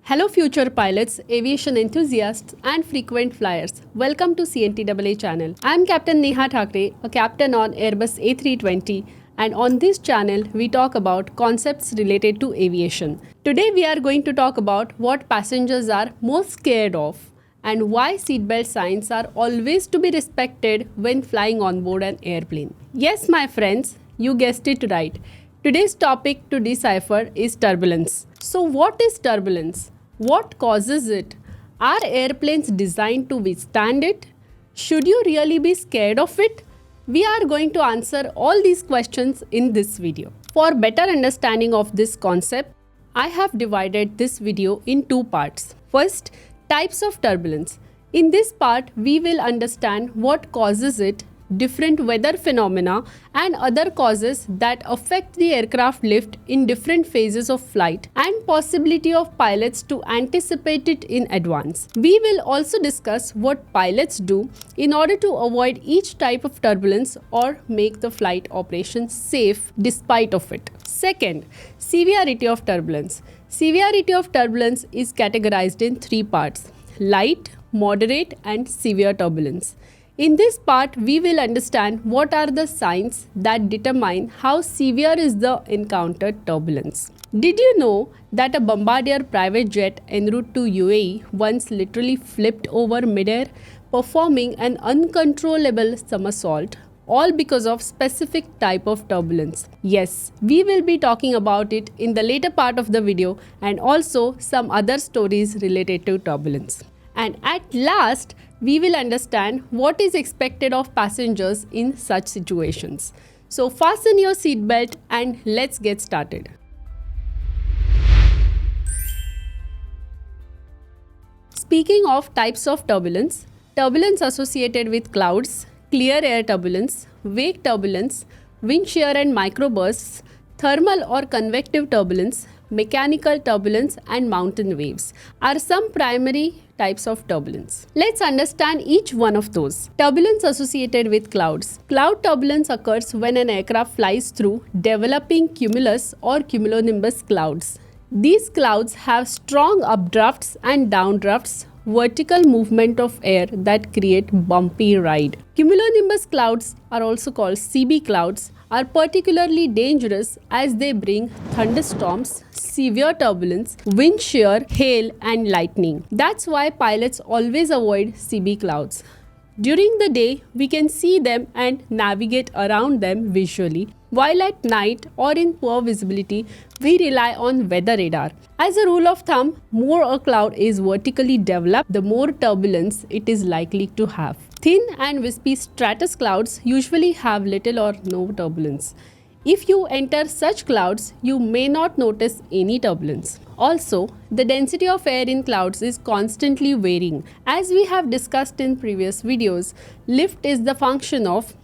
Hello future pilots, aviation enthusiasts and frequent flyers. Welcome to CNTAA channel. I am Captain Neha Thakare, a captain on Airbus A320, and on this channel we talk about concepts related to aviation. Today we are going to talk about what passengers are most scared of and why seatbelt signs are always to be respected when flying on board an airplane. Yes, my friends, you guessed it right. Today's topic to decipher is turbulence. So what is turbulence? What causes it? Are airplanes designed to withstand it? Should you really be scared of it? We are going to answer all these questions in this video. For better understanding of this concept, I have divided this video in two parts. First, types of turbulence. In this part, we will understand what causes it, different weather phenomena and other causes that affect the aircraft lift in different phases of flight and possibility of pilots to anticipate it in advance. We will also discuss what pilots do in order to avoid each type of turbulence or make the flight operation safe despite of it. Second, severity of turbulence. Severity of turbulence is categorized in three parts: light, moderate and severe turbulence. In this part, we will understand what are the signs that determine how severe is the encountered turbulence. Did you know that a Bombardier private jet en route to UAE once literally flipped over midair, performing an uncontrollable somersault, all because of specific type of turbulence? Yes, we will be talking about it in the later part of the video and also some other stories related to turbulence. And at last, we will understand what is expected of passengers in such situations. So fasten your seatbelt and let's get started. Speaking of types of turbulence, turbulence associated with clouds, clear air turbulence, wake turbulence, wind shear and microbursts, thermal or convective turbulence, mechanical turbulence and mountain waves are some primary types of turbulence. Let's understand each one of those. Turbulence associated with clouds. Cloud turbulence occurs when an aircraft flies through developing cumulus or cumulonimbus clouds. These clouds have strong updrafts and downdrafts, vertical movement of air that create bumpy ride. Cumulonimbus clouds are also called CB clouds, are particularly dangerous as they bring thunderstorms, severe turbulence, wind shear, hail and lightning. That's why pilots always avoid CB clouds. During the day, we can see them and navigate around them visually, while at night or in poor visibility, we rely on weather radar. As a rule of thumb, more a cloud is vertically developed, the more turbulence it is likely to have. Thin and wispy stratus clouds usually have little or no turbulence. If you enter such clouds, you may not notice any turbulence. Also, the density of air in clouds is constantly varying. As we have discussed in previous videos, lift is the function of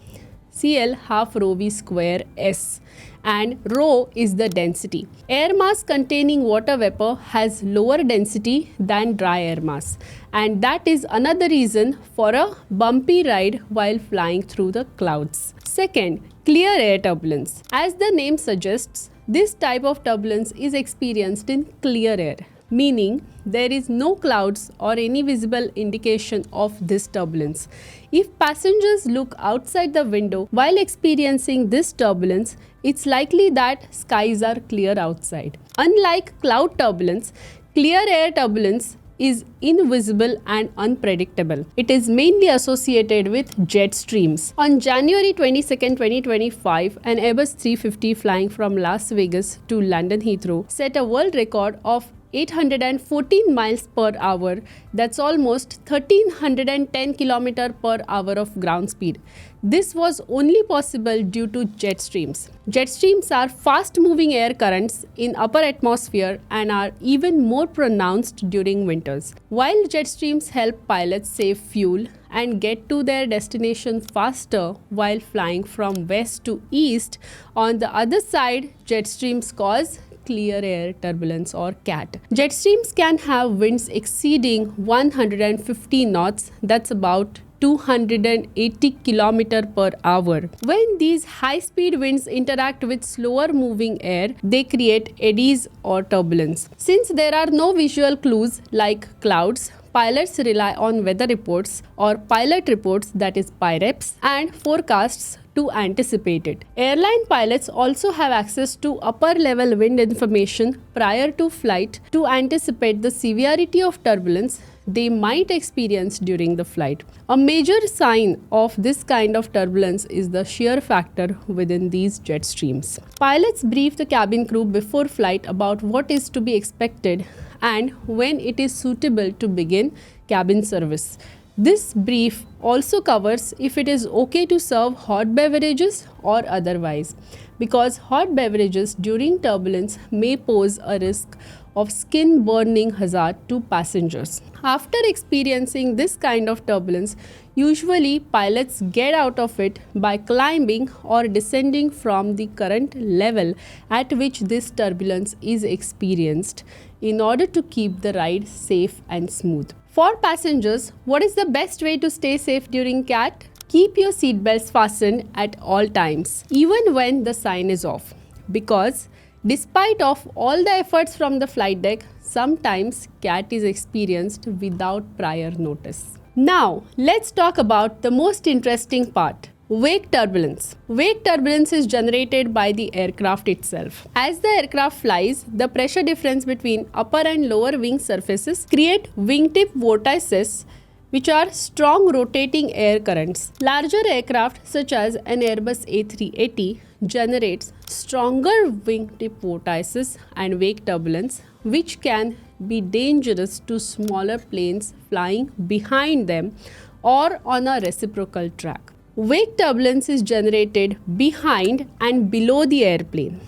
CL half rho V square S and rho is the density. Air mass containing water vapor has lower density than dry air mass, and that is another reason for a bumpy ride while flying through the clouds. Second, clear air turbulence. As the name suggests, this type of turbulence is experienced in clear air, meaning there is no clouds or any visible indication of this turbulence. If passengers look outside the window while experiencing this turbulence, it's likely that skies are clear outside. Unlike cloud turbulence, clear air turbulence is invisible and unpredictable. It is mainly associated with jet streams. On January 22, 2025, an Airbus 350 flying from Las Vegas to London Heathrow set a world record of 814 miles per hour. That's almost 1310 km per hour of ground speed. This was only possible due to jet streams. Jet streams are fast-moving air currents in upper atmosphere and are even more pronounced during winters. While jet streams help pilots save fuel and get to their destination faster while flying from west to east, on the other side, jet streams cause clear air turbulence or CAT. Jet streams can have winds exceeding 150 knots, that's about 280 km per hour. When these high-speed winds interact with slower moving air, they create eddies or turbulence. Since there are no visual clues like clouds, pilots rely on weather reports or pilot reports, that is PIREPs, and forecasts to anticipate it. Airline pilots also have access to upper level wind information prior to flight to anticipate the severity of turbulence they might experience during the flight. A major sign of this kind of turbulence is the shear factor within these jet streams. Pilots brief the cabin crew before flight about what is to be expected and when it is suitable to begin cabin service. This brief also covers if it is okay to serve hot beverages or otherwise, because hot beverages during turbulence may pose a risk of skin burning hazard to passengers. After experiencing this kind of turbulence, usually pilots get out of it by climbing or descending from the current level at which this turbulence is experienced in order to keep the ride safe and smooth. For passengers, what is the best way to stay safe during CAT? Keep your seatbelts fastened at all times, even when the sign is off, because despite of all the efforts from the flight deck, sometimes CAT is experienced without prior notice. Now, let's talk about the most interesting part. Wake turbulence. Wake turbulence is generated by the aircraft itself. As the aircraft flies, the pressure difference between upper and lower wing surfaces create wingtip vortices, which are strong rotating air currents. Larger aircraft such as an Airbus A380 generates stronger wingtip vortices and wake turbulence, which can be dangerous to smaller planes flying behind them or on a reciprocal track. Wake turbulence is generated behind and below the airplane.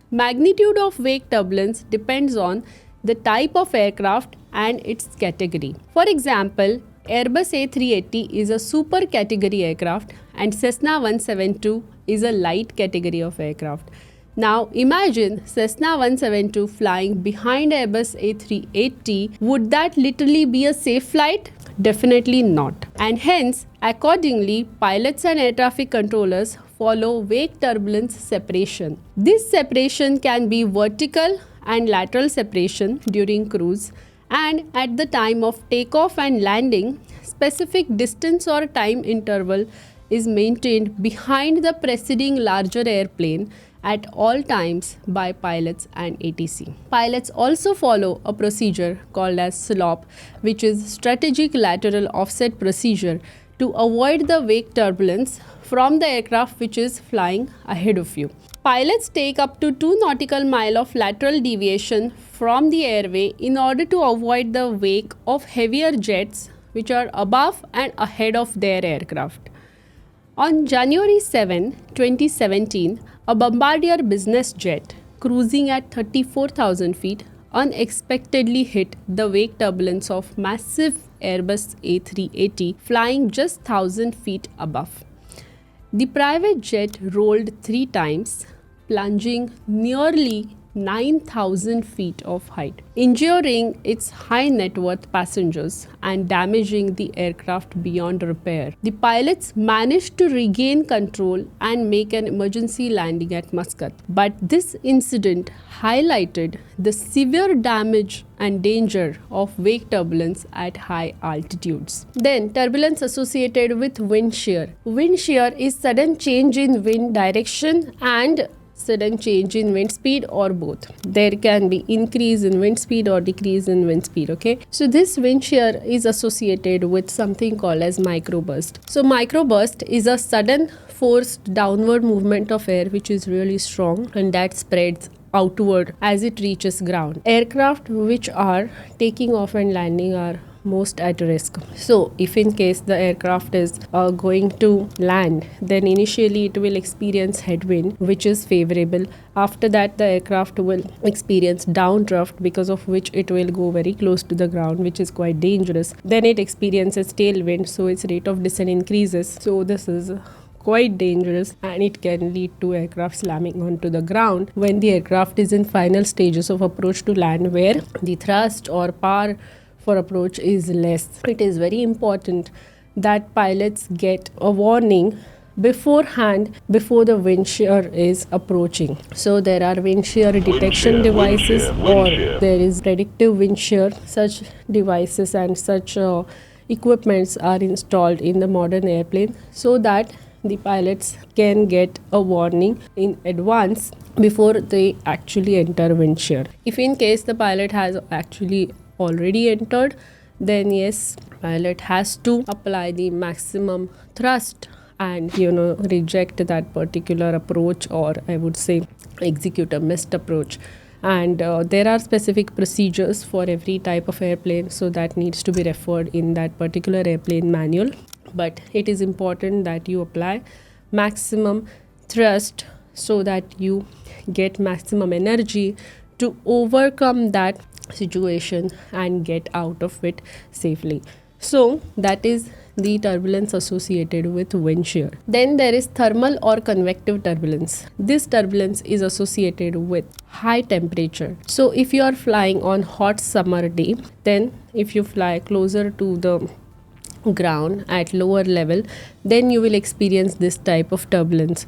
Magnitude of wake turbulence depends on the type of aircraft and its category. For example, Airbus A380 is a super category aircraft and Cessna 172 is a light category of aircraft. Now imagine Cessna 172 flying behind Airbus A380. Would that literally be a safe flight? Definitely not. And hence, accordingly, pilots and air traffic controllers follow wake turbulence separation. This separation can be vertical and lateral separation during cruise, and at the time of takeoff and landing, specific distance or time interval is maintained behind the preceding larger airplane at all times by pilots and ATC. Pilots also follow a procedure called as SLOP, which is Strategic Lateral Offset Procedure, to avoid the wake turbulence from the aircraft which is flying ahead of you. Pilots take up to 2 nautical miles of lateral deviation from the airway in order to avoid the wake of heavier jets which are above and ahead of their aircraft. On January 7, 2017, a Bombardier business jet cruising at 34,000 feet unexpectedly hit the wake turbulence of massive Airbus A380 flying just 1,000 feet above. The private jet rolled 3 times, plunging nearly 9,000 feet of height, injuring its high net worth passengers and damaging the aircraft beyond repair. The pilots managed to regain control and make an emergency landing at Muscat. But this incident highlighted the severe damage and danger of wake turbulence at high altitudes. Then, turbulence associated with wind shear. Wind shear is sudden change in wind direction and sudden change in wind speed, or both. There can be increase in wind speed or decrease in wind speed. Okay, so this wind shear is associated with something called as microburst. So microburst is a sudden forced downward movement of air which is really strong and that spreads outward as it reaches ground. Aircraft which are taking off and landing are most at risk. So if in case the aircraft is going to land, then initially it will experience headwind, which is favorable. After that, the aircraft will experience downdraft, because of which it will go very close to the ground, which is quite dangerous. Then it experiences tailwind, so its rate of descent increases. So this is quite dangerous and it can lead to aircraft slamming onto the ground when the aircraft is in final stages of approach to land, where the thrust or power for approach is less. It is very important that pilots get a warning beforehand before the wind shear is approaching. So there are wind shear detection devices, or there is predictive wind shear. Such devices and such equipments are installed in the modern airplane so that the pilots can get a warning in advance before they actually enter wind shear. If in case the pilot has actually already entered, then yes, pilot has to apply the maximum thrust and reject that particular approach, or I would say execute a missed approach. And there are specific procedures for every type of airplane, so that needs to be referred in that particular airplane manual. But it is important that you apply maximum thrust so that you get maximum energy to overcome that situation and get out of it safely. So that is the turbulence associated with wind shear. Then there is thermal or convective turbulence. This turbulence is associated with high temperature. So if you are flying on hot summer day, then if you fly closer to the ground at lower level, then you will experience this type of turbulence.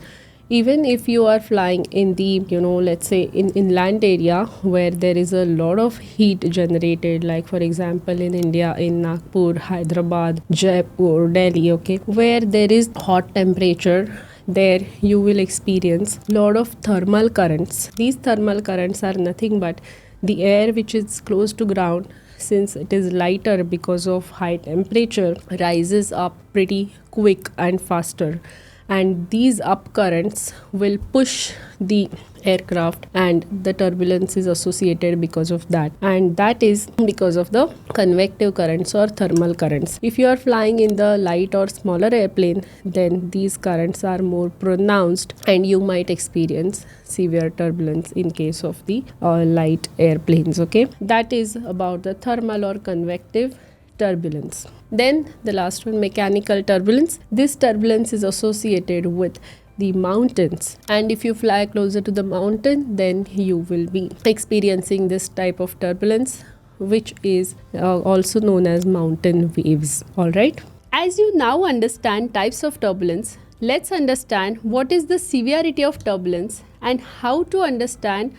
Even if you are flying in the let's say in inland area where there is a lot of heat generated, like for example in India, in Nagpur, Hyderabad, Jaipur, Delhi, okay, where there is hot temperature, there you will experience lot of thermal currents. These thermal currents are nothing but the air which is close to ground, since it is lighter because of high temperature, rises up pretty quick and faster, and these up currents will push the aircraft, and the turbulence is associated because of that, and that is because of the convective currents or thermal currents. If you are flying in the light or smaller airplane, then these currents are more pronounced and you might experience severe turbulence in case of the light airplanes. Okay, that is about the thermal or convective turbulence. Then the last one, mechanical turbulence. This turbulence is associated with the mountains, and if you fly closer to the mountain, then you will be experiencing this type of turbulence, which is also known as mountain waves. All right, as you now understand types of turbulence, let's understand what is the severity of turbulence and how to understand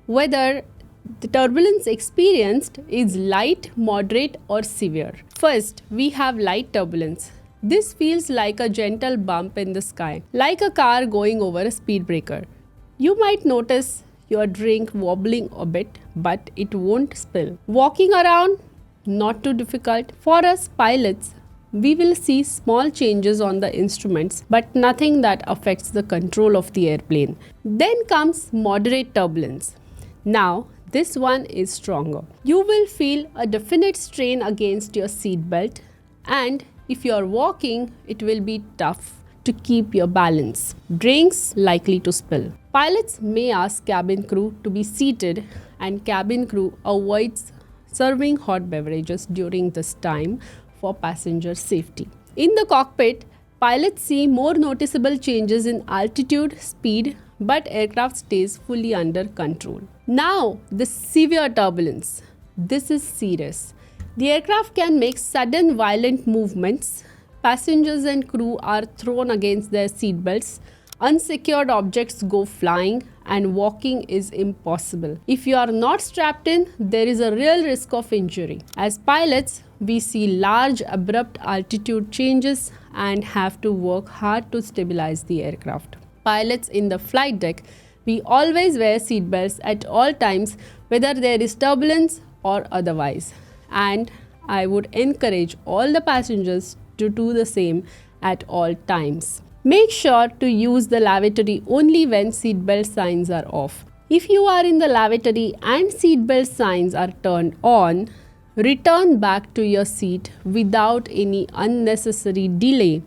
whether the turbulence experienced is light, moderate or severe. First, we have light turbulence. This feels like a gentle bump in the sky, like a car going over a speed breaker. You might notice your drink wobbling a bit, but it won't spill. Walking around, not too difficult. For us pilots, we will see small changes on the instruments, but nothing that affects the control of the airplane. Then comes moderate turbulence. Now, this one is stronger. You will feel a definite strain against your seatbelt, and if you are walking, it will be tough to keep your balance. Drinks likely to spill. Pilots may ask cabin crew to be seated, and cabin crew avoids serving hot beverages during this time for passenger safety. In the cockpit, pilots see more noticeable changes in altitude, speed, but aircraft stays fully under control. Now, the severe turbulence. This is serious. The aircraft can make sudden violent movements. Passengers and crew are thrown against their seatbelts. Unsecured objects go flying, and walking is impossible. If you are not strapped in, there is a real risk of injury. As pilots, we see large abrupt altitude changes and have to work hard to stabilize the aircraft. Pilots in the flight deck, we always wear seatbelts at all times, whether there is turbulence or otherwise. And I would encourage all the passengers to do the same at all times. Make sure to use the lavatory only when seatbelt signs are off. If you are in the lavatory and seatbelt signs are turned on, return back to your seat without any unnecessary delay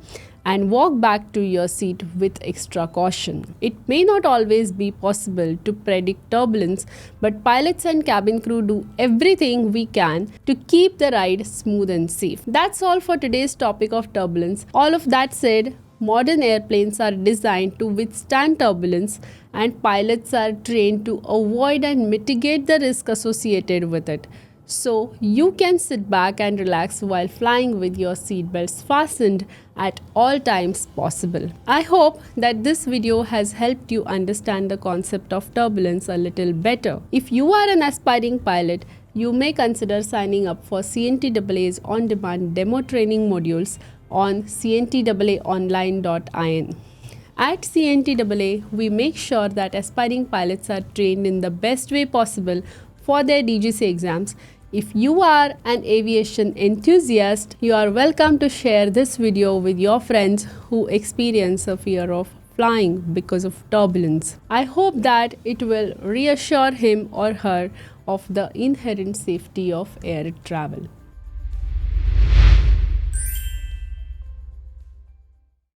and walk back to your seat with extra caution. It may not always be possible to predict turbulence, but pilots and cabin crew do everything we can to keep the ride smooth and safe. That's all for today's topic of turbulence. All of that said, modern airplanes are designed to withstand turbulence, and pilots are trained to avoid and mitigate the risk associated with it. so you can sit back and relax while flying with your seatbelts fastened at all times possible. I hope that this video has helped you understand the concept of turbulence a little better. If you are an aspiring pilot, you may consider signing up for CNTAA's on-demand demo training modules on cntaaonline.in. At CNTAA, we make sure that aspiring pilots are trained in the best way possible for their DGC exams. If you are an aviation enthusiast, you are welcome to share this video with your friends who experience a fear of flying because of turbulence. I hope that it will reassure him or her of the inherent safety of air travel.